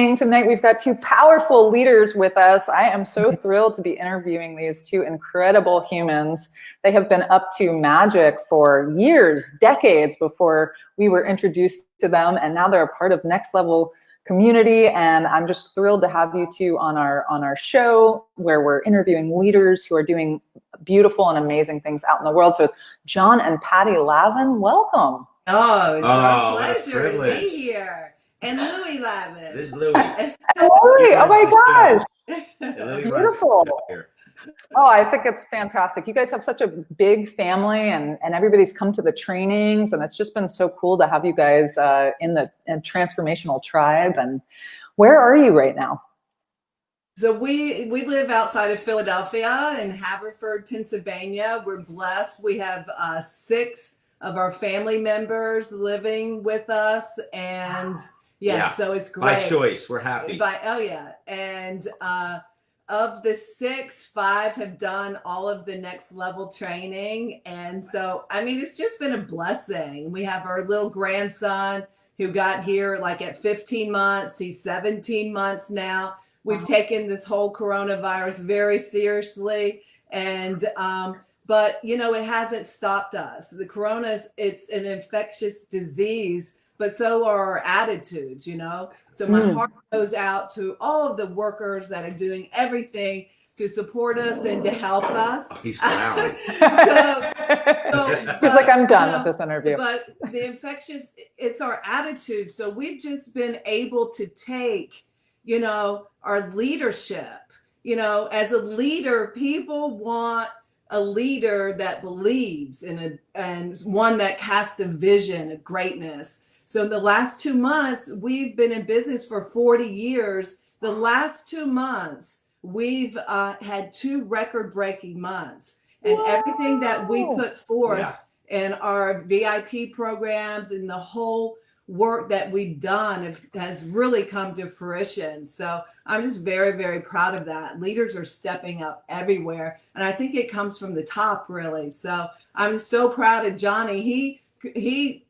exciting. Tonight we've got two powerful leaders with us. I am so thrilled to be interviewing these two incredible humans. They have been up to magic for years, decades before we were introduced to them, and now they're a part of Next Level community. And I'm just thrilled to have you two on our show, where we're interviewing leaders who are doing beautiful and amazing things out in the world. So John and Patty Lavin, welcome. Oh, it's our pleasure to be here. And Louis Lavin. This is Louis. Louis, oh my gosh. Beautiful. Oh, I think it's fantastic. You guys have such a big family, and everybody's come to the trainings, and it's just been so cool to have you guys in the transformational tribe. And where are you right now? So we live outside of Philadelphia in Haverford, Pennsylvania. We're blessed. We have 6 of our family members living with us, and so it's great. By choice, we're happy. And of the 6, 5 have done all of the Next Level training, and so I mean it's just been a blessing. We have our little grandson who got here like at 15 months. He's 17 months now. We've taken this whole coronavirus very seriously, and but you know, it hasn't stopped us. The corona, it's an infectious disease, but so are our attitudes, you know. So my heart goes out to all of the workers that are doing everything to support us and to help us. He's growling. He's like, I'm done with this interview. But the infectious, it's our attitude. So we've just been able to take, you know, our leadership. You know, as a leader, people want a leader that believes in and one that casts a vision of greatness. So in the last 2 months, we've been in business for 40 years. The last 2 months, we've had 2 record-breaking months. And everything that we put forth in our VIP programs and the whole work that we've done has really come to fruition. So I'm just very, very proud of that. Leaders are stepping up everywhere. And I think it comes from the top, really. So I'm so proud of Johnny. He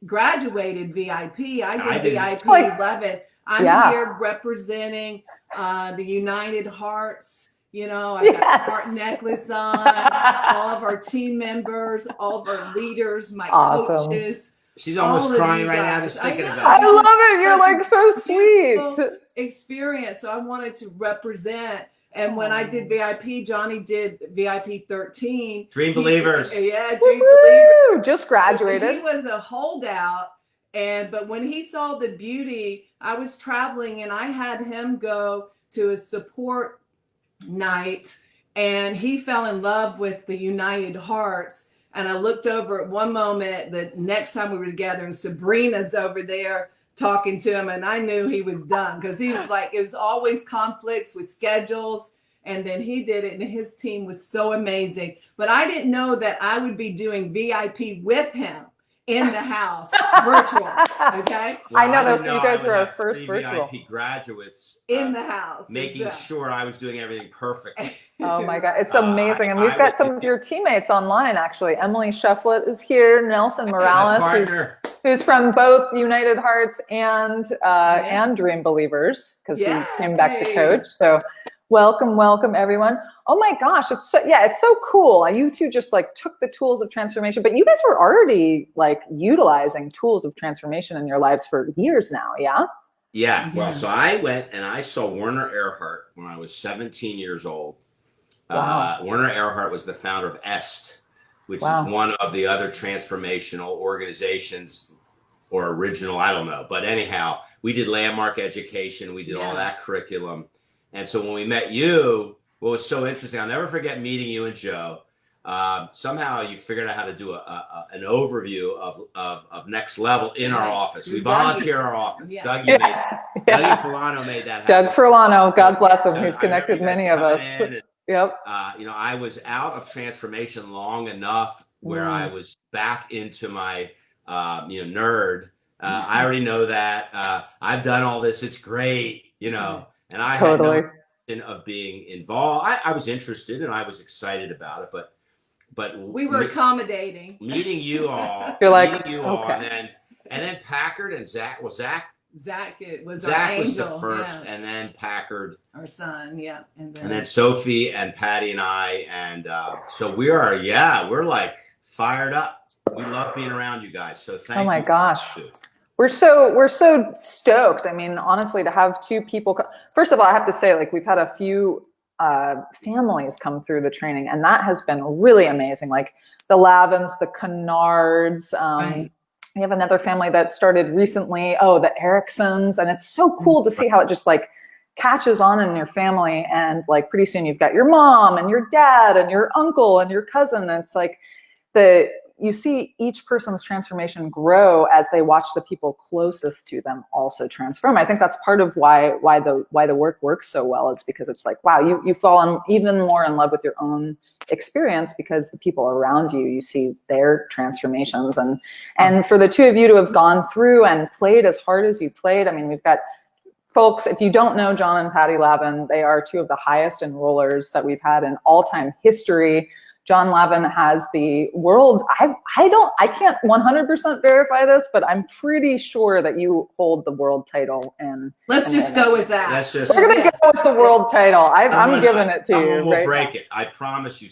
graduated VIP. I did VIP 11. I'm here representing the United Hearts. You know, I got a heart necklace on, all of our team members, all of our leaders, my coaches. She's almost crying right now just thinking about it. I love it. You're like so sweet. Experience. So I wanted to represent. And when I did VIP, Johnny did VIP 13. Dream Believers. Dream Believers. Just graduated. He was a holdout. But when he saw the beauty, I was traveling and I had him go to a support night, and he fell in love with the United Hearts. And I looked over at one moment, the next time we were together, and Sabrina's over there talking to him, and I knew he was done, because he was like, it was always conflicts with schedules. And then he did it, and his team was so amazing. But I didn't know that I would be doing VIP with him in the house, virtual. Okay. Well, I know those. You guys were our first virtual VIP graduates in the house, making sure I was doing everything perfect. Oh my God, it's amazing. And we've got some of your teammates online, actually. Emily Shefflett is here. Nelson Morales, who's from both United Hearts and Dream Believers, because he came back to coach. So welcome everyone. Oh my gosh, it's so cool. You two just like took the tools of transformation, but you guys were already like utilizing tools of transformation in your lives for years now. Yeah. Well, so I went and I saw Werner Erhard when I was 17 years old. Wow. Werner Erhard was the founder of EST, which is one of the other transformational organizations, or original, I don't know. But anyhow, we did landmark education. We did all that curriculum. And so when we met you, what was so interesting, I'll never forget meeting you and Joe. Somehow you figured out how to do an overview of Next Level in our office. We volunteer our office. Doug Furlano made that happen. Doug Furlano, God bless him. He's connected many of us. Yep. You know, I was out of transformation long enough where I was back into my, nerd. I already know that. I've done all this. It's great, you know. And I had no intention of being involved. I was interested and I was excited about it, but we were accommodating. Meeting you all, you're like, and then Packard and Zach. Well, Zach Zach was our Zach was angel. the first, and then Packard, our son, yeah, and then Sophie and Patty and I, and so we're like fired up. We love being around you guys. So thank you. Oh my gosh. We're so stoked. I mean, honestly, to have two people. First of all, I have to say, like, we've had a few families come through the training, and that has been really amazing. Like the Lavins, the Kennards. Right. We have another family that started recently. Oh, the Ericksons, and it's so cool to see how it just like catches on in your family, and like pretty soon you've got your mom and your dad and your uncle and your cousin. And it's like you see each person's transformation grow as they watch the people closest to them also transform. I think that's part of why the work works so well, is because it's like, wow, you fall even more in love with your own experience, because the people around you see their transformations. And for the two of you to have gone through and played as hard as you played, I mean, we've got folks, if you don't know John and Patty Lavin, they are two of the highest enrollers that we've had in all-time history. John Lavin has the world, I can't 100% verify this, but I'm pretty sure that you hold the world title. And let's just go with that. We're going to go with the world title. I'm giving it to you. Someone will break it. I promise you.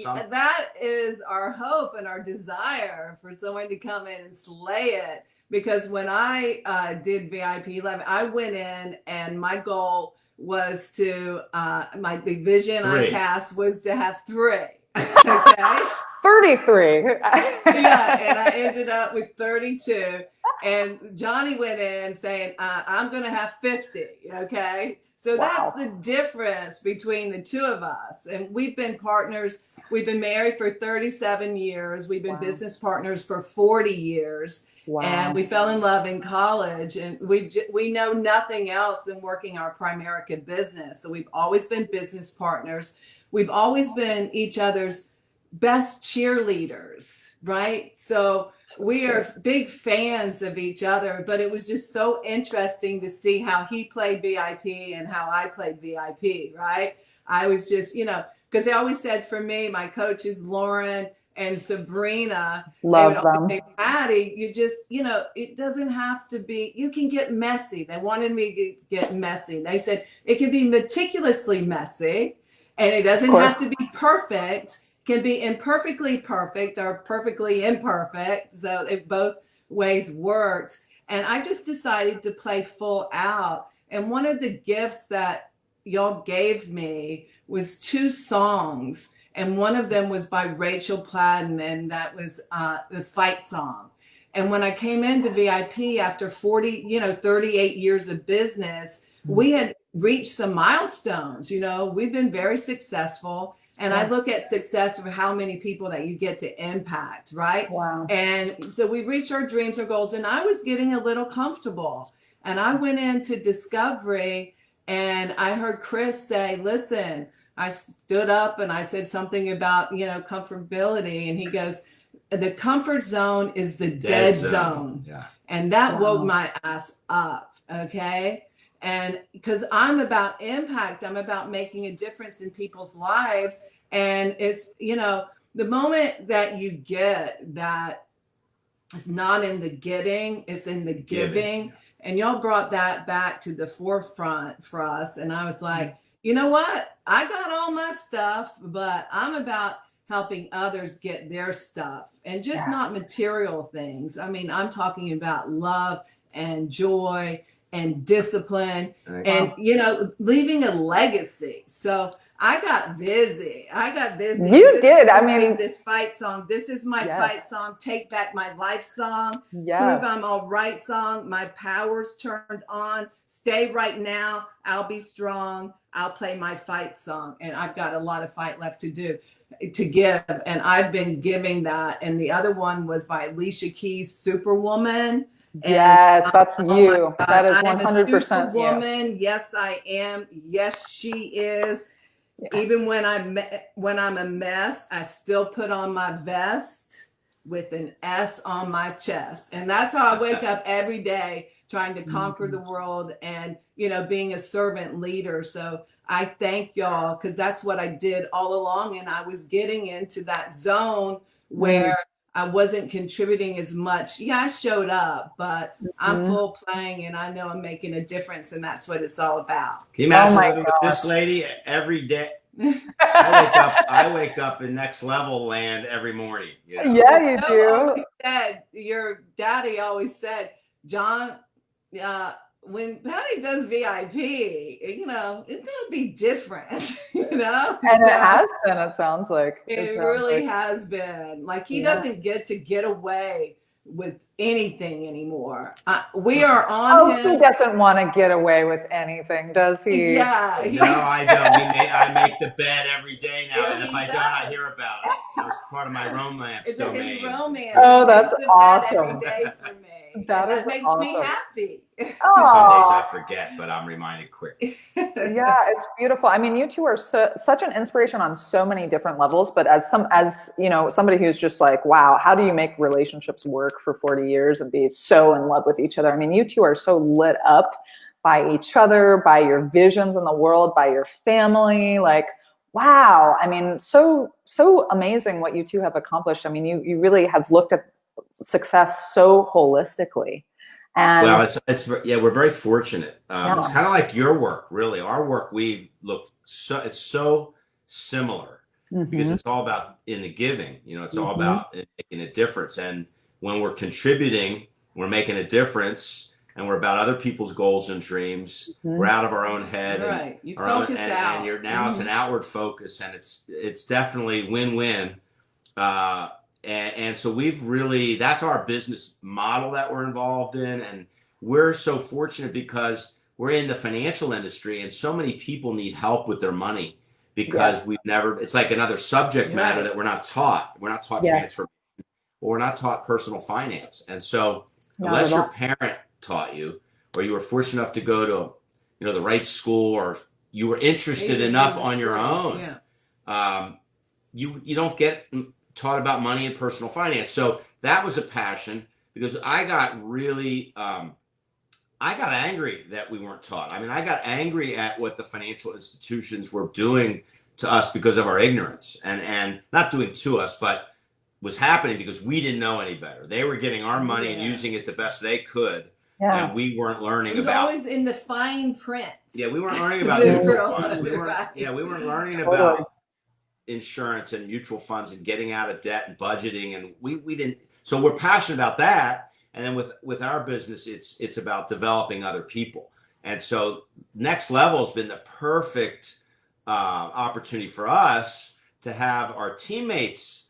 That is our hope and our desire, for someone to come in and slay it. Because when I did VIP 11, I went in and my goal was to, the vision I cast was to have 3. Okay. 33. Yeah, and I ended up with 32. And Johnny went in saying, I'm going to have 50. Okay. So that's the difference between the two of us. And we've been partners. We've been married for 37 years. We've been business partners for 40 years. Wow. And we fell in love in college, and we know nothing else than working our Primerica business. So we've always been business partners. We've always been each other's best cheerleaders, right? So we are big fans of each other, but it was just so interesting to see how he played VIP and how I played VIP, right? I was just, because they always said, for me, my coaches, Lauren and Sabrina, love them. Patty, you just, it doesn't have to be, you can get messy. They wanted me to get messy. They said it can be meticulously messy, and it doesn't have to be perfect. It can be imperfectly perfect or perfectly imperfect. So it both ways worked. And I just decided to play full out. And one of the gifts that y'all gave me was 2 songs. And one of them was by Rachel Platten, and that was the fight song. And when I came into VIP after 38 years of business, we had reached some milestones. We've been very successful. And I look at success for how many people that you get to impact, right? Wow. And so we reached our dreams, our goals, and I was getting a little comfortable. And I went into Discovery, and I heard Chris say, listen, I stood up and I said something about, comfortability. And he goes, the comfort zone is the dead zone. Yeah. And that woke my ass up. Okay. And because I'm about impact, I'm about making a difference in people's lives. And it's, the moment that you get that, it's not in the getting, it's in the giving. And y'all brought that back to the forefront for us. And I was like, you know what? I got all my stuff, but I'm about helping others get their stuff, and just not material things. I mean, I'm talking about love and joy and discipline and, leaving a legacy. So I got busy. You did. I mean, this fight song, this is my fight song, Take Back My Life song, Yes. Prove I'm All Right song, My Power's Turned On, Stay Right Now, I'll Be Strong, I'll Play My Fight song. And I've got a lot of fight left to give. And I've been giving that. And the other one was by Alicia Keys, Superwoman. Yes, that's you. That is 100% woman. Yes, I am. Yes, she is. Yes. Even when I'm a mess, I still put on my vest with an S on my chest. And that's how I wake up every day, trying to conquer the world and, being a servant leader. So I thank y'all, because that's what I did all along. And I was getting into that zone where I wasn't contributing as much. Yeah, I showed up, but I'm full playing and I know I'm making a difference, and that's what it's all about. Can you imagine living with this lady every day? I wake up in next level land every morning. You know? Yeah, you do. Your daddy always said, John, when Patty does VIP, you know, it's gonna be different, you know. And it has been. It sounds like it really has been. Like he doesn't get to get away with anything anymore. We are on him. He doesn't want to get away with anything, does he? Yeah. No, I don't. I make the bed every day now, and if I don't, I hear about it. That's part of my romance domain. His romance. Oh, that's awesome. Every day for me. That makes me happy. Some days I forget, but I'm reminded quick. Yeah, it's beautiful. I mean, you two are such an inspiration on so many different levels. But as you know, somebody who's just like, wow, how do you make relationships work for 40 years and be so in love with each other? I mean, you two are so lit up by each other, by your visions in the world, by your family. Like, wow. I mean, so amazing what you two have accomplished. I mean, you really have looked at success so holistically. And well, we're very fortunate. It's kind of like your work, really. Our work, it's so similar because it's all about in the giving. You know, it's all about making a difference. And when we're contributing, we're making a difference, and we're about other people's goals and dreams. We're out of our own head, right? You focus out, and you're now it's an outward focus, and it's definitely win-win. And so that's our business model that we're involved in. And we're so fortunate because we're in the financial industry and so many people need help with their money because it's like another subject matter that we're not taught. We're not taught transformation, or we're not taught personal finance. And so unless your parent taught you, or you were fortunate enough to go to, you know, the right school, or you were interested enough on your own, you don't get taught about money and personal finance. So that was a passion, because I got really, I got angry that we weren't taught. I mean, I got angry at what the financial institutions were doing to us because of our ignorance, and not doing to us, but was happening because we didn't know any better. They were getting our money and using it the best they could. And we weren't learning about. It was always in the fine print. Yeah, we weren't learning about mutual funds. We weren't learning about insurance and mutual funds and getting out of debt and budgeting, and we didn't. So we're passionate about that, and then with our business, it's about developing other people. And so Next Level has been the perfect opportunity for us to have our teammates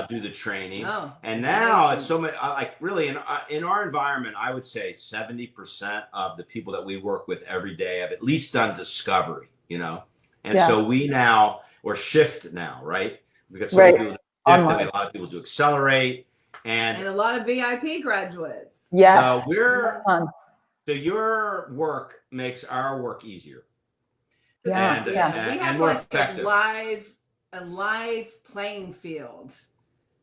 do the training. And now it's so much like really in our environment, I would say 70% of the people that we work with every day have at least done discovery, you know. And so we now, or shift now, right? We got so many people do shift, and a lot of people do accelerate, and a lot of VIP graduates. Yes. So your work makes our work easier. And we have more like effective. A live playing field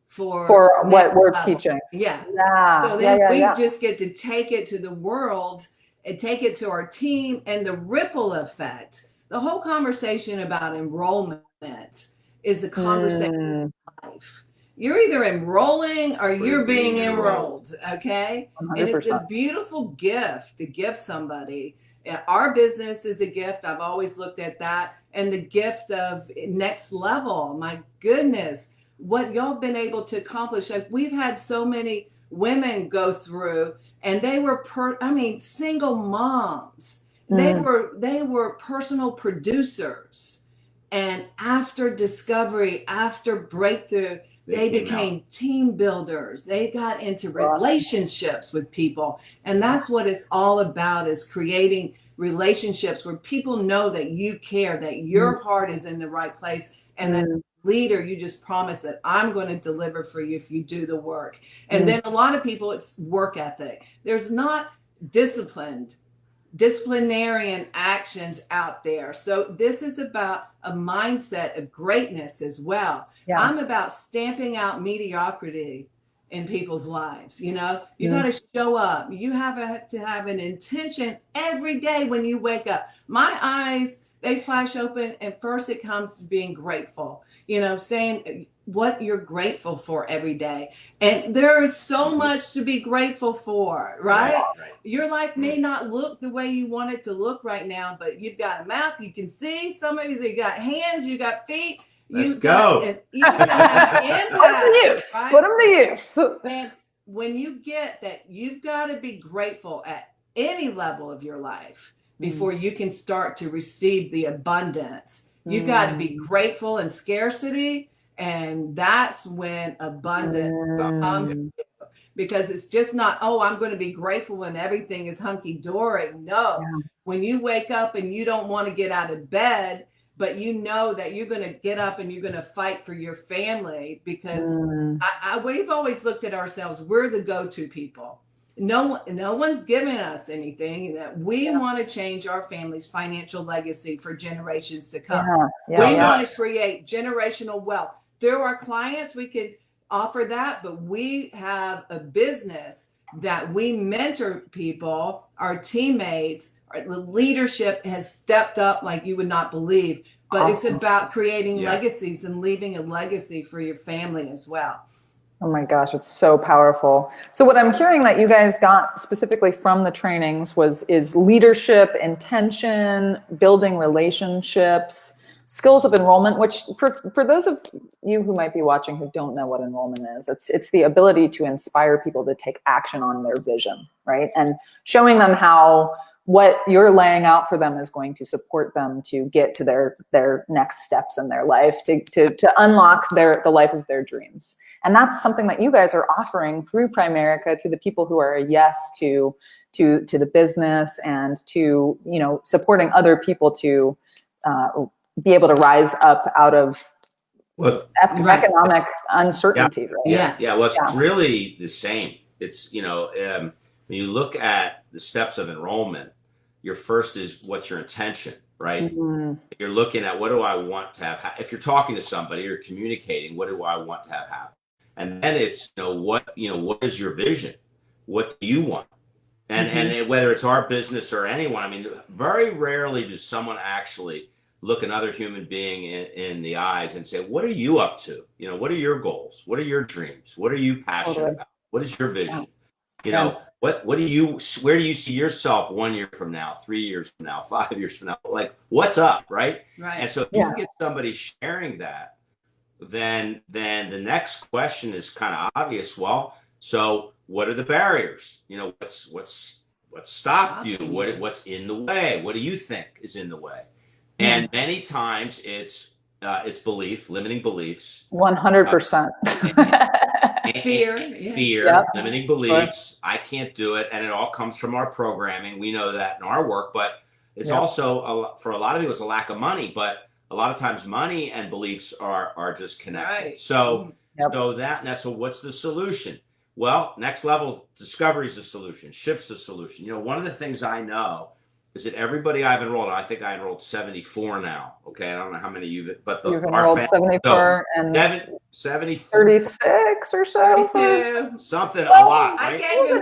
for what we're teaching. So then we just get to take it to the world and take it to our team, and the ripple effect. The whole conversation about enrollment is a conversation of life. You're either enrolling or you're being enrolled, okay? 100%. And it's a beautiful gift to give somebody. Our business is a gift. I've always looked at that. And the gift of Next Level, my goodness, what y'all been able to accomplish. Like, we've had so many women go through, and they were single moms. They were personal producers. And after discovery, after breakthrough, they became team builders. They got into relationships with people. And that's what it's all about, is creating relationships where people know that you care, that your heart is in the right place, and that leader, you just promise that I'm going to deliver for you if you do the work. And then a lot of people, it's work ethic. There's not disciplinarian actions out there. So this is about a mindset of greatness as well. I'm about stamping out mediocrity in people's lives. You know, you got to show up. You have to have an intention every day when you wake up. My eyes, they flash open, and first it comes to being grateful, you know, saying what you're grateful for every day. And there is so much to be grateful for, right? Right. Your life may not look the way you want it to look right now, but you've got a mouth, you can see, some of you got hands, you got feet. Let's go. And you can have impact. Put them to use. Right? Put them to use. And when you get that, you've got to be grateful at any level of your life before you can start to receive the abundance. You've got to be grateful in scarcity, and that's when abundance comes to you. Because it's just not, oh, I'm going to be grateful when everything is hunky-dory. No. When you wake up and you don't want to get out of bed, but you know that you're going to get up and you're going to fight for your family, because we've always looked at ourselves, we're the go-to people. No one's giving us anything. That we want to change our family's financial legacy for generations to come. We want to create generational wealth. Through our clients, we could offer that, but we have a business that we mentor people, our teammates, the leadership has stepped up like you would not believe. But it's about creating legacies and leaving a legacy for your family as well. Oh my gosh, it's so powerful. So what I'm hearing that you guys got specifically from the trainings is leadership, intention, building relationships, skills of enrollment, which for those of you who might be watching who don't know what enrollment is, it's the ability to inspire people to take action on their vision, right? And showing them how what you're laying out for them is going to support them to get to their next steps in their life, to unlock the life of their dreams. And that's something that you guys are offering through Primerica to the people who are a yes to the business, and to, you know, supporting other people to be able to rise up out of economic uncertainty. Right? Well, it's really the same. It's, you know, when you look at the steps of enrollment, your first is what's your intention, right? You're looking at, what do I want to have? If you're talking to somebody or communicating, what do I want to have happen? And then it's, what is your vision? What do you want? And whether it's our business or anyone, I mean, very rarely does someone actually look another human being in the eyes and say, what are you up to? You know, what are your goals? What are your dreams? What are you passionate about? What is your vision? You know, where do you see yourself 1 year from now, 3 years from now, 5 years from now? Like, what's up, right? And so if you get somebody sharing that, then the next question is kind of obvious. Well, so what are the barriers? You know, what's stopped you? What's in the way? What do you think is in the way? And many times it's belief, limiting beliefs. 100%. Fear, limiting beliefs. I can't do it. And it all comes from our programming. We know that in our work, but it's also, for a lot of people, it's a lack of money, but a lot of times money and beliefs are just connected. So what's the solution? Well, next level discovery is the solution, shifts the solution. You know, one of the things I know is that everybody I've enrolled, I think I enrolled 74 now. Okay, I don't know how many you've enrolled 74 and 74, 36 or so. 32. Something a lot. I Right? gave him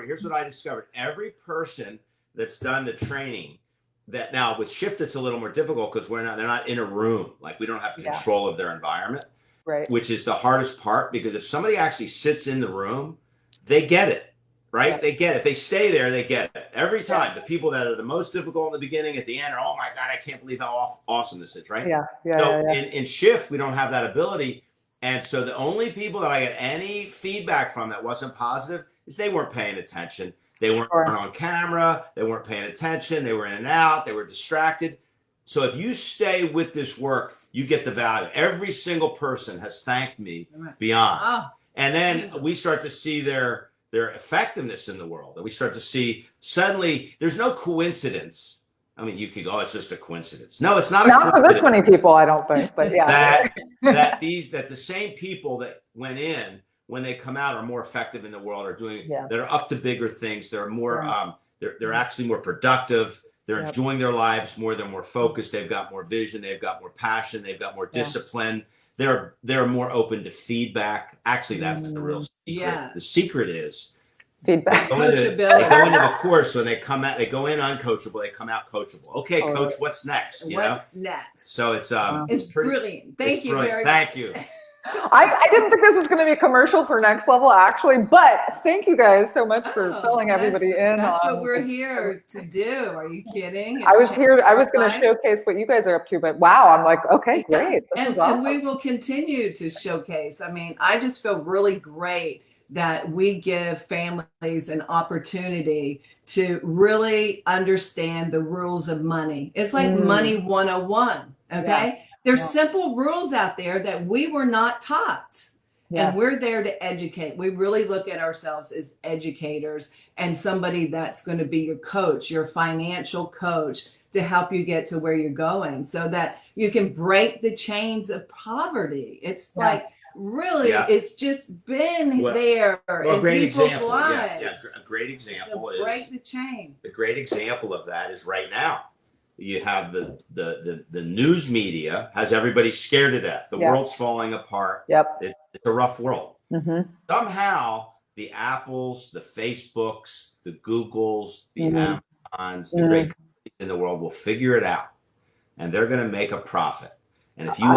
Here's what I discovered. Every person that's done the training, that now with shift, it's a little more difficult because they're not in a room. Like, we don't have control of their environment, right? Which is the hardest part, because if somebody actually sits in the room, they get it. Right? They get it. If they stay there, they get it. Every time. The people that are the most difficult in the beginning, at the end, are, oh my God, I can't believe how awesome this is, right? In shift, we don't have that ability. And so the only people that I get any feedback from that wasn't positive is they weren't paying attention. They weren't on camera. They weren't paying attention. They were in and out. They were distracted. So if you stay with this work, you get the value. Every single person has thanked me beyond. And then we start to see their effectiveness in the world. And we start to see, suddenly, there's no coincidence. I mean, you could go, it's just a coincidence. No, it's not. Not for this many people, I don't think, but that the same people that went in, when they come out, are more effective in the world, are doing, they're up to bigger things. They're more, they're actually more productive. They're enjoying their lives more. They're more focused. They've got more vision. They've got more passion. They've got more discipline. They're more open to feedback. Actually, that's the real secret. The secret is Feedback. They go into the course, so they come out, they go in uncoachable, they come out coachable. Okay, coach, what's next? What's next? So it's pretty brilliant. Thank you very much. Thank you. I didn't think this was going to be a commercial for Next Level, actually, but thank you guys so much for filling everybody in. That's what we're here to do. Are you kidding? I was going to showcase what you guys are up to, but wow, I'm like, okay, great. This is awesome. And we will continue to showcase. I mean, I just feel really great that we give families an opportunity to really understand the rules of money. It's like Money 101, okay? Yeah. There's simple rules out there that we were not taught. Yeah. And we're there to educate. We really look at ourselves as educators and somebody that's going to be your coach, your financial coach, to help you get to where you're going so that you can break the chains of poverty. It's like, really, it's just been there in people's lives. Yeah, a great example is break the chain. The great example of that is right now. You have the news media has everybody scared to death. The world's falling apart. Yep. It's a rough world. Somehow the Apples, the Facebooks, the Googles, the Amazons, the great companies in the world will figure it out, and they're going to make a profit. And if you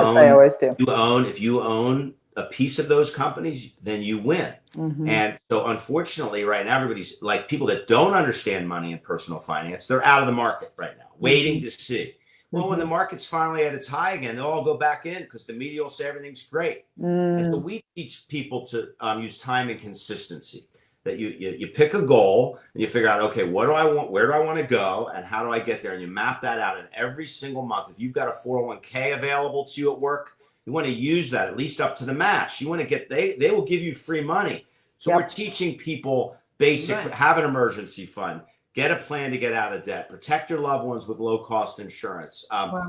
if you own a piece of those companies, then you win. And so unfortunately right now, everybody's like, people that don't understand money and personal finance, they're out of the market right now, waiting to see. Well, when the market's finally at its high again, they'll all go back in because the media will say everything's great. And so we teach people to use time and consistency. That you pick a goal and you figure out, okay, what do I want? Where do I want to go? And how do I get there? And you map that out. And every single month, if you've got a 401k available to you at work, you want to use that at least up to the match. You want to get, they will give you free money. So we're teaching people basic, have an emergency fund, get a plan to get out of debt, protect your loved ones with low cost insurance,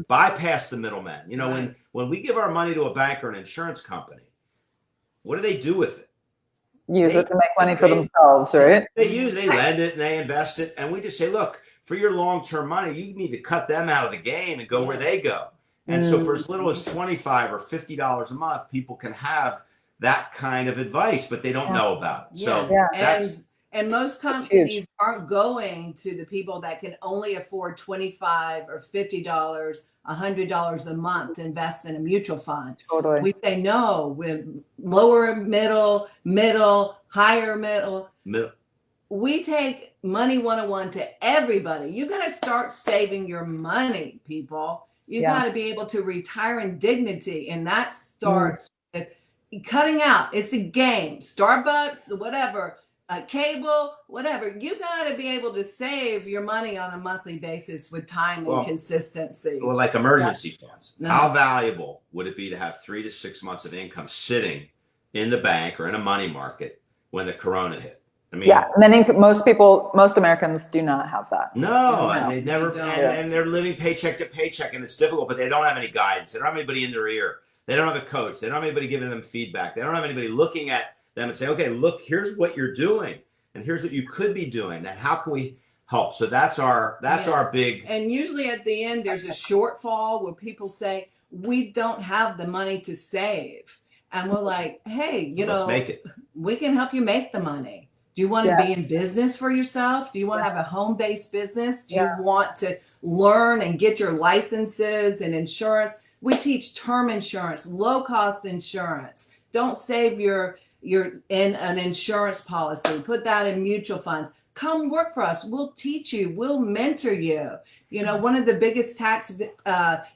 bypass the middleman. You know, when we give our money to a bank or an insurance company, what do they do with it? Use it to make money for themselves, right? They lend it and they invest it. And we just say, look, for your long-term money, you need to cut them out of the game and go where they go. And so for as little as $25 or $50 a month, people can have that kind of advice, but they don't know about it. So and most companies aren't going to the people that can only afford $25 or $50, $100 a month to invest in a mutual fund. Totally. We say no, with lower middle, higher middle. We take Money 101 to everybody. You got to start saving your money, people. You got to be able to retire in dignity. And that starts with cutting out. It's a game. Starbucks, whatever, cable, whatever. You got to be able to save your money on a monthly basis with time and consistency. Well, like emergency funds. How valuable would it be to have 3 to 6 months of income sitting in the bank or in a money market when the corona hit? I mean, most Americans do not have that. No, and they never, and they're living paycheck to paycheck, and it's difficult, but they don't have any guidance. They don't have anybody in their ear. They don't have a coach. They don't have anybody giving them feedback. They don't have anybody looking at them and saying, okay, look, here's what you're doing, and here's what you could be doing, and how can we help? So that's our big. And usually at the end, there's a shortfall where people say, we don't have the money to save. And we're like, hey, let's make it. We can help you make the money. Do you want to be in business for yourself? Do you want to have a home-based business? Do you want to learn and get your licenses and insurance? We teach term insurance, low-cost insurance. Don't save your in an insurance policy. Put that in mutual funds. Come work for us. We'll teach you. We'll mentor you. You know, one of the biggest tax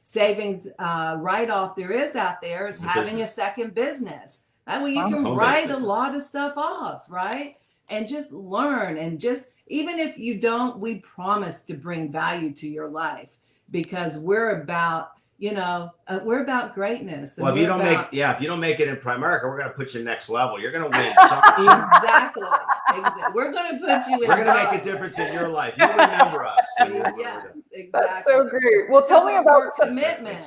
savings write-off there is out there is having a second business. That way you can write a lot of stuff off, right? And just learn, and just, even if you don't, we promise to bring value to your life, because we're about, we're about greatness. Well, if you don't make it in Primerica, we're going to put you next level. You're going to win. Exactly. We're going to put you in. We're going to make a difference in your life. You remember us. Yes, exactly. That's so great. Well, tell me about commitment.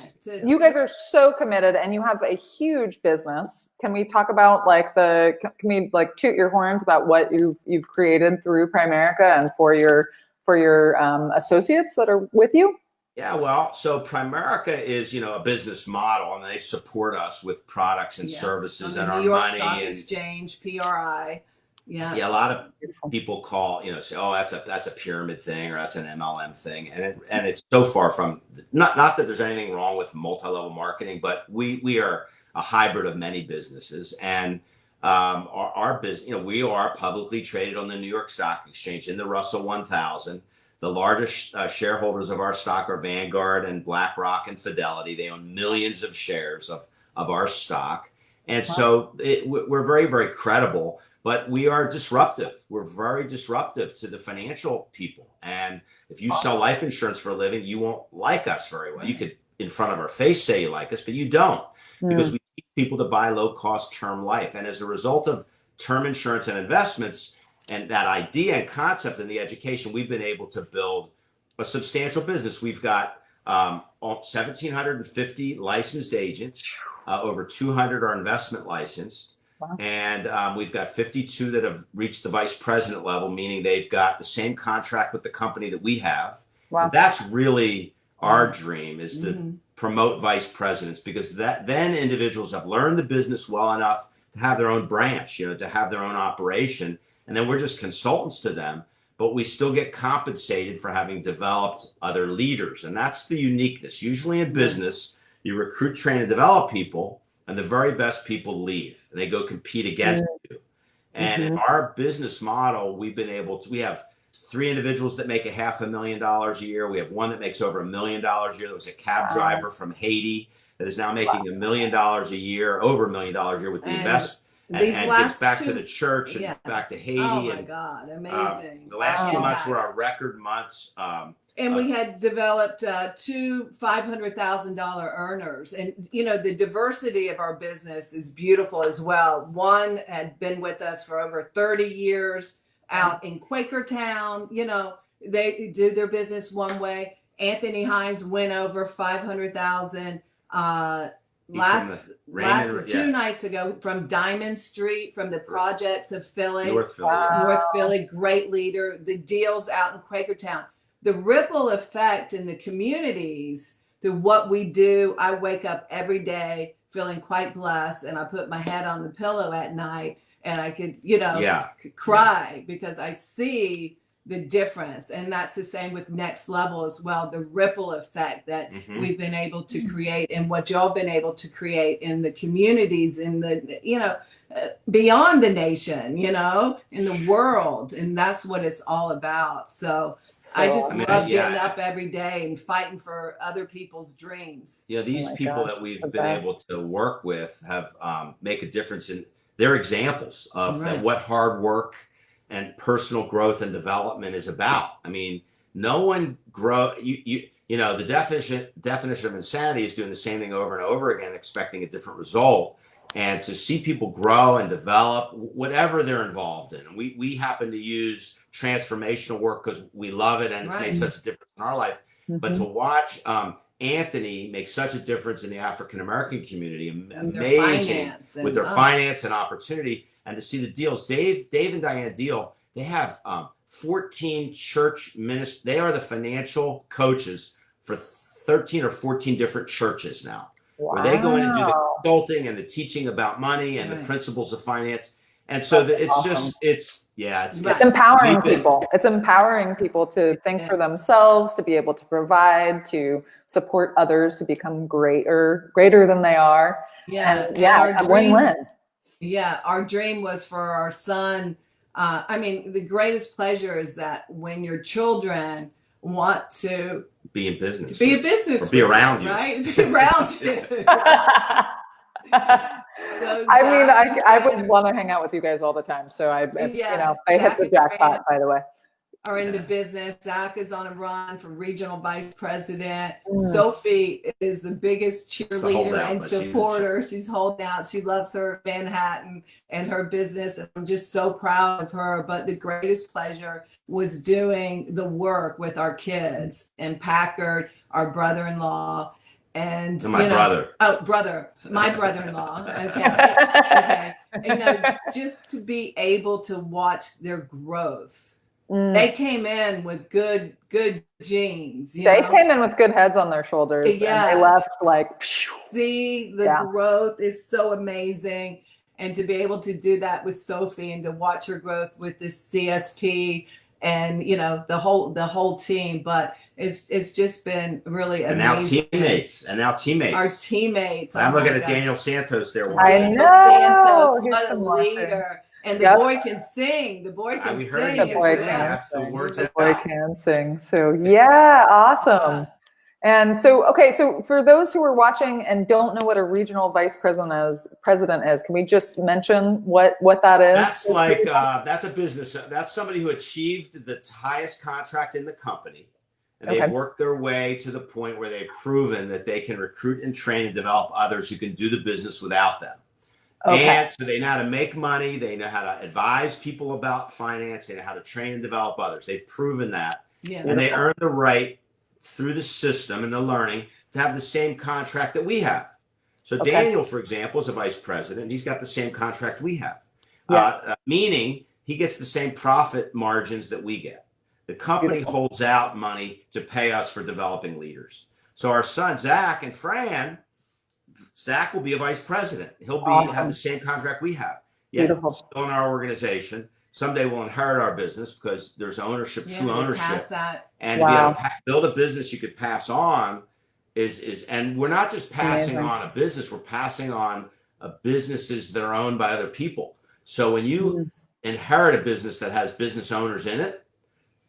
You guys are so committed, and you have a huge business. Can we talk about can we toot your horns about what you've created through Primerica and for your associates that are with you? Yeah, well, so Primerica is, a business model, and they support us with products and services and our New York money. Stock Exchange, PRI. Yeah, a lot of people call, say, oh, that's a pyramid thing or that's an MLM thing, and it's so far from not that there's anything wrong with multi-level marketing, but we are a hybrid of many businesses, and our business, we are publicly traded on the New York Stock Exchange in the Russell 1000. The largest shareholders of our stock are Vanguard and BlackRock and Fidelity. They own millions of shares of our stock, and so we're very, very credible. But we are disruptive. We're very disruptive to the financial people. And if you sell life insurance for a living, you won't like us very well. You could, in front of our face, say you like us, but you don't, because we teach people to buy low-cost term life. And as a result of term insurance and investments and that idea and concept in the education, we've been able to build a substantial business. We've got 1,750 licensed agents. Over 200 are investment licensed. Wow. And we've got 52 that have reached the vice president level, meaning they've got the same contract with the company that we have. Wow. That's really our dream, is to promote vice presidents, because then individuals have learned the business well enough to have their own branch, to have their own operation. And then we're just consultants to them, but we still get compensated for having developed other leaders. And that's the uniqueness. Usually in business, you recruit, train, and develop people, and the very best people leave and they go compete against you. And in our business model, we have 3 individuals that make $500,000 a year. We have one that makes over $1 million a year. There was a cab driver from Haiti that is now making $1 million a year, over $1 million a year with the investment. And gets back to the church and back to Haiti. Oh my God, amazing. The last 2 months were our record months. And we had developed 2 $500,000 earners. And, the diversity of our business is beautiful as well. One had been with us for over 30 years out in Quakertown. They do their business one way. Anthony Hines went over 500,000 last 2 nights ago from Diamond Street, from the projects of Philly. North Philly. North Philly, great leader. The deals out in Quakertown. The ripple effect in the communities through what we do. I wake up every day feeling quite blessed, and I put my head on the pillow at night and I could, cry because I see the difference. And that's the same with Next Level as well. The ripple effect that we've been able to create, and what y'all been able to create in the communities, in the, beyond the nation, in the world. And that's what it's all about. So I just love getting up every day and fighting for other people's dreams. These people that we've been able to work with have make a difference in their examples of what hard work and personal growth and development is about. I mean, no one the definition of insanity is doing the same thing over and over again, expecting a different result. And to see people grow and develop, whatever they're involved in. We happen to use transformational work because we love it and it's made such a difference in our life. But to watch Anthony make such a difference in the African-American community, amazing with their finance and opportunity, and to see the deals. Dave and Diane Deal, they have 14 church ministers. They are the financial coaches for 13 or 14 different churches now. Wow. Where they go in and do the consulting and the teaching about money and the principles of finance. And so it's empowering people. It's empowering people to think for themselves, to be able to provide, to support others, to become greater than they are. A win-win. Yeah, our dream was for our son. The greatest pleasure is that when your children want to be in business, or be around you, right? Be around you. I would want to hang out with you guys all the time. So I hit the jackpot, by the way. Are in the business. Zach is on a run for regional vice president. Sophie is the biggest cheerleader and supporter. She's holding out. She loves her Manhattan and her business. I'm just so proud of her. But the greatest pleasure was doing the work with our kids and Packard, our brother-in-law. And my brother-in-law. Okay. And, just to be able to watch their growth. They came in with good genes. They came in with good heads on their shoulders. Yeah. And they left like. See, the growth is so amazing. And to be able to do that with Sophie and to watch her growth with this CSP and, you know, the whole team. But it's just been really amazing. And now teammates. Our teammates. I'm looking at Daniel Santos there. I Daniel know. Santos, what a leader. And the Yep. boy can sing. The boy can We sing. heard The boy sing. can That's the sing. words The out. boy can sing. So yeah, awesome. And so, okay, so for those who are watching and don't know what a regional vice president is, can we just mention what that is? That's like that's a business. That's somebody who achieved the highest contract in the company, and they've worked their way to the point where they've proven that they can recruit and train and develop others who can do the business without them. Okay. And so they know how to make money. They know how to advise people about finance. They know how to train and develop others. They've proven that, and they earn the right through the system and the learning to have the same contract that we have. So Daniel, for example, is a vice president. He's got the same contract we have, meaning he gets the same profit margins that we get. The company holds out money to pay us for developing leaders. So our son, Zach and Fran, Zach will be a vice president. He'll have the same contract we have. Yeah, still in our organization. Someday we'll inherit our business because there's ownership, true ownership. And to be able to build a business you could pass on and we're not just passing on a business, we're passing on businesses that are owned by other people. So when you inherit a business that has business owners in it, it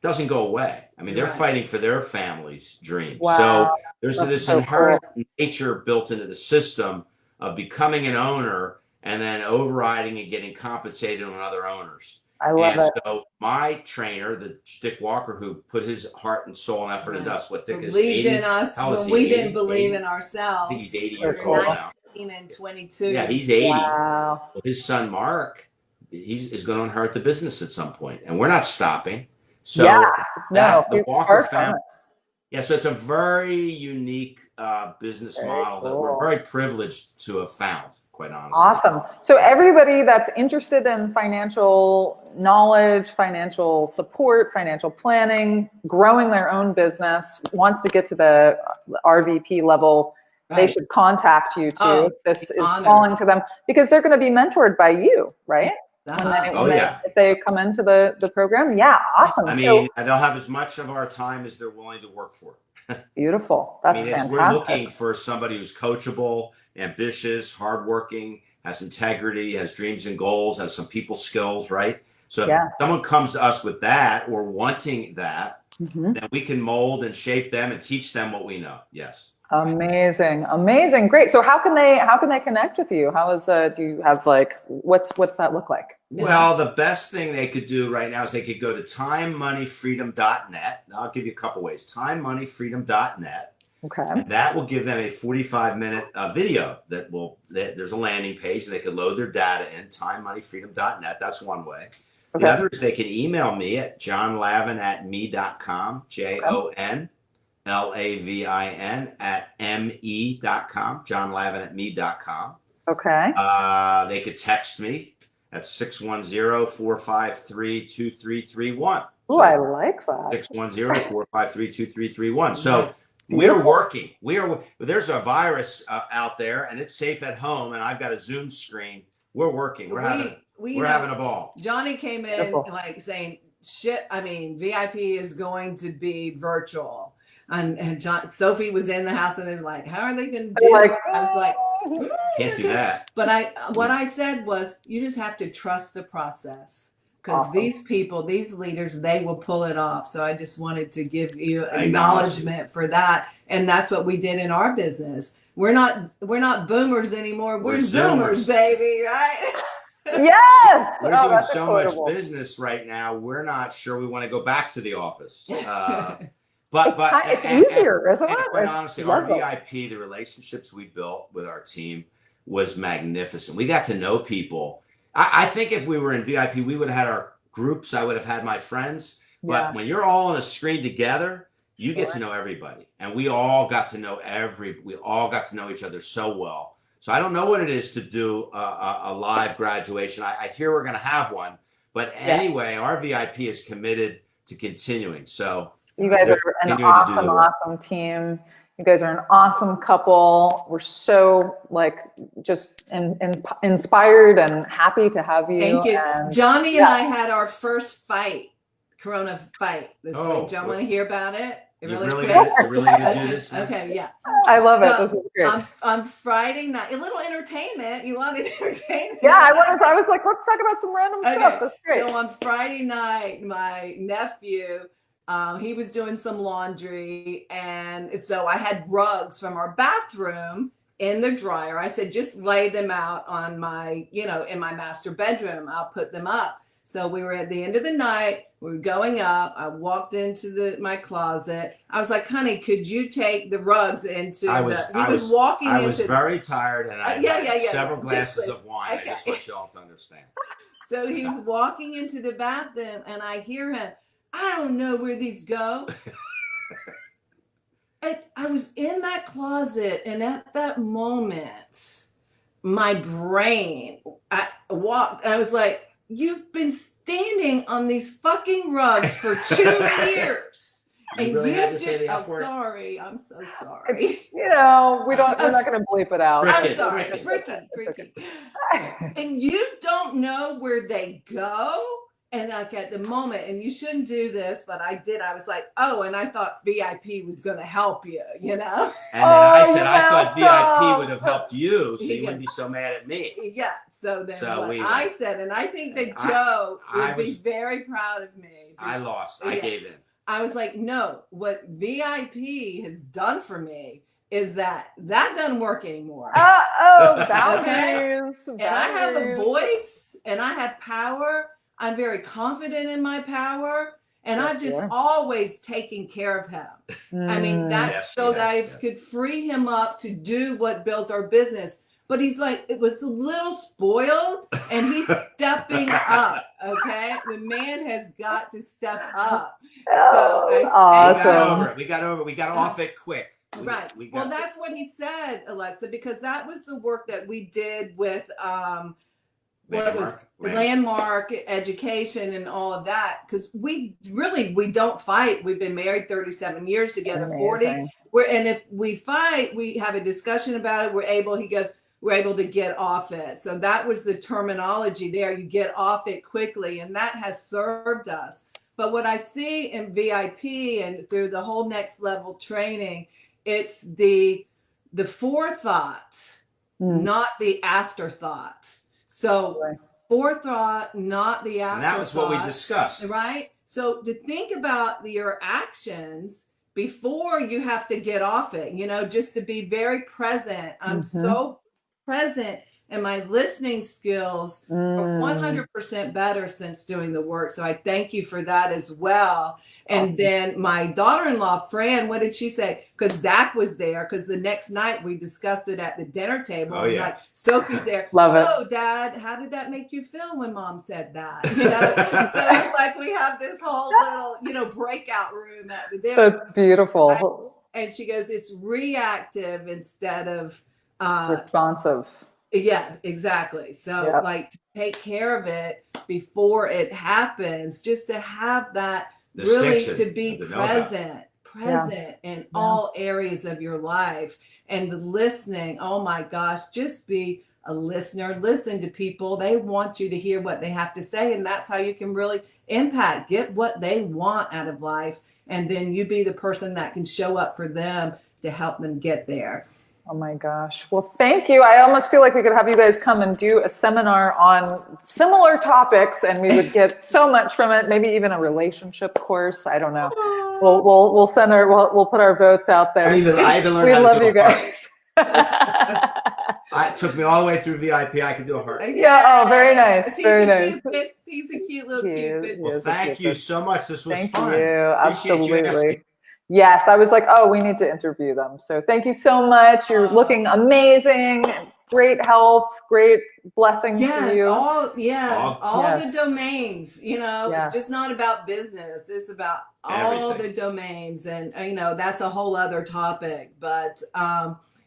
doesn't go away. I mean, they're fighting for their family's dreams. So there's this inherent nature built into the system of becoming an owner and then overriding and getting compensated on other owners. I love it. So my trainer, the Dick Walker, who put his heart and soul and effort into us, what Dick is believed 80, in us when we didn't believe in ourselves. I think he's 80 years old now. 19 and 22. Yeah, he's 80. Wow. Well, his son Mark, is going to inherit the business at some point, and we're not stopping. So the Walker family. Yeah, so it's a very unique business model that we're very privileged to have found, quite honestly. Awesome. So everybody that's interested in financial knowledge, financial support, financial planning, growing their own business, wants to get to the RVP level, they should contact you too. This is calling to them because they're going to be mentored by you, right? If they come into the program. Yeah, awesome. I mean, they'll have as much of our time as they're willing to work for. Beautiful. That's fantastic. We're looking for somebody who's coachable, ambitious, hardworking, has integrity, has dreams and goals, has some people skills, right? So if someone comes to us with that or wanting that, then we can mold and shape them and teach them what we know. Yes. Amazing. Amazing. Great. So how can they connect with you? How is do you have what's that look like? Well, the best thing they could do right now is they could go to timemoneyfreedom.net. I'll give you a couple ways. timemoneyfreedom.net. Okay. And that will give them a 45-minute video there's a landing page and they can load their data in timemoneyfreedom.net. That's one way. The other is they can email me at johnlavin@me.com, JONLAVIN@me.com, johnlavin@me.com. Okay. They could text me at 610-453-2331. Oh, I like that. 610-453-2331. So we're working. There's a virus out there and it's safe at home and I've got a Zoom screen. We're working. We're having a ball. Johnny came in saying, shit, I mean, VIP is going to be virtual. And Sophie was in the house and they were like, how are they going to do it? I was like, can't do that. But what I said was, you just have to trust the process because these people, these leaders, they will pull it off. So I just wanted to give you acknowledgement for that. And that's what we did in our business. We're not boomers anymore. We're Zoomers, baby, right? Yes. We're doing so much business right now. We're not sure we want to go back to the office. But it's easier, isn't it? Quite honestly, our VIP, the relationships we built with our team was magnificent. We got to know people. I think if we were in VIP, we would have had our groups. I would have had my friends. But when you're all on a screen together, you get to know everybody. And we all got to know each other so well. So I don't know what it is to do a live graduation. I hear we're going to have one. But anyway, our VIP is committed to continuing. So you guys are an awesome team. You guys are an awesome couple. We're so like just inspired and happy to have you. Thank you. And, Johnny and I had our first Corona fight this week. Do you want to hear about it? You're really gonna do this? Okay, yeah. I love it. This is great. On Friday night, a little entertainment. You wanted entertainment? Yeah, I was like, let's talk about some random stuff. That's great. So on Friday night, my nephew, he was doing some laundry, and so I had rugs from our bathroom in the dryer. I said, just lay them out on my, in my master bedroom. I'll put them up. So we were at the end of the night. We were going up. I walked into my closet. I was like, honey, could you take the rugs into I was very tired, and I had several glasses of wine. Okay. I just want y'all to understand. So he's walking into the bathroom, and I hear him, I don't know where these go. I was in that closet, and at that moment, my brain, I was like, you've been standing on these fucking rugs for 2 years. And you really had to say the F word? Sorry. I'm so sorry. We're not going to bleep it out. I'm sorry. Freaking. And you don't know where they go? And like at the moment, and you shouldn't do this, but I did. I was like, and I thought VIP was going to help you, And then I said, I thought VIP would have helped you, so you wouldn't be so mad at me. Yeah. So then I said, and I think that Joe would be very proud of me. I lost. I gave in. I was like, no, what VIP has done for me is that doesn't work anymore. Boundaries. And I have a voice, and I have power. I'm very confident in my power, and I've just always taken care of him. I mean, that's that I could free him up to do what builds our business. But he's like, it was a little spoiled, and he's stepping up. Okay, the man has got to step up. So awesome. We got off it quick. Right. Well, that's what he said, Alexa, because that was the work that we did with landmark education and all of that, because we don't fight. We've been married 37 years together. Amazing. 40, and if we fight, we have a discussion about it. We're able to get off it. So that was the terminology there. You get off it quickly, and that has served us. But what I see in VIP and through the whole next level training, it's the forethought, not the afterthought. So forethought, not the afterthought. And that was what we discussed. Right? So to think about your actions before you have to get off it, just to be very present. I'm so present, and my listening skills are 100% better since doing the work. So I thank you for that as well. And then my daughter-in-law, Fran, what did she say? Because Zach was there, because the next night we discussed it at the dinner table. Oh, yeah. Like, Sophie's there. Love it. So, Dad, how did that make you feel when Mom said that? So it's like we have this whole little, breakout room at the dinner. That's beautiful. Right? And she goes, it's reactive instead of responsive. Yeah, exactly. So like to take care of it before it happens, just to have that to be present in all areas of your life. And the listening, oh my gosh, just be a listener. Listen to people. They want you to hear what they have to say. And that's how you can really impact, get what they want out of life. And then you be the person that can show up for them to help them get there. Oh my gosh. Well, thank you. I almost feel like we could have you guys come and do a seminar on similar topics, and we would get so much from it. Maybe even a relationship course. I don't know. We'll send we'll put our votes out there. I even learned we how to love do you guys. It took me all the way through VIP. I could do a heart. Yeah. Oh, very nice. Very nice. He's a cute little Cupid. Well, thank you so much. This was fun. Thank you. Absolutely. Yes, I was like, we need to interview them. So thank you so much. You're looking amazing. Great health, great blessings to you. All the domains, it's just not about business. It's about all the domains. And, that's a whole other topic. But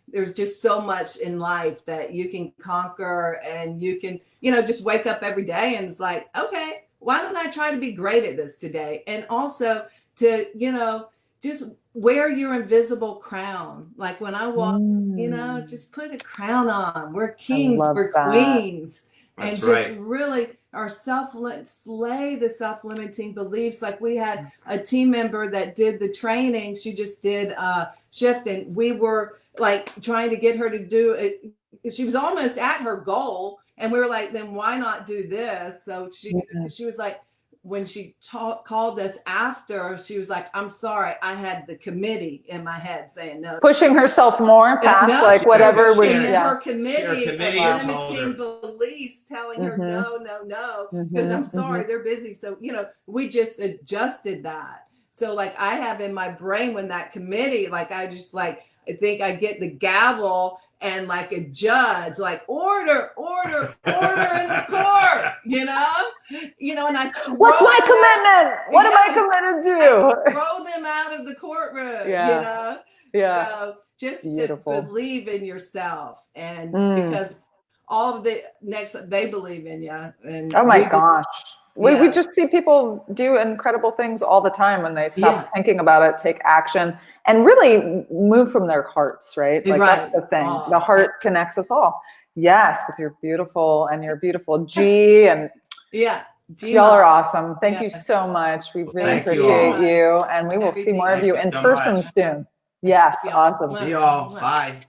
there's just so much in life that you can conquer, and you can, just wake up every day and it's like, okay, why don't I try to be great at this today? And also to, just wear your invisible crown. Like when I walk, you know, just put a crown on. We're kings, we're queens. That's and just really our slay the self-limiting beliefs. Like we had a team member that did the training. She just did shift, and we were like trying to get her to do it. She was almost at her goal, and we were like, then why not do this? So she was like, when she called us after, she was like, I'm sorry, I had the committee in my head saying no. Pushing herself more past whatever. Her committee limiting beliefs telling her no, because I'm sorry, they're busy. So, you know, we just adjusted that. So like I have in my brain when that committee, like I just like, I think I get the gavel and like a judge, like order in the court, you know, and I what's my commitment? What am I committed to? Throw them out of the courtroom, you know? So just to believe in yourself, and because all of the they believe in you. And oh my gosh. We just see people do incredible things all the time when they stop thinking about it, take action, and really move from their hearts, right? Like that's the thing. The heart connects us all. Yes, with your beautiful G and y'all are awesome. Thank you so much. We really appreciate you, and we will see more of you in person soon. Yes, awesome. See y'all. Bye.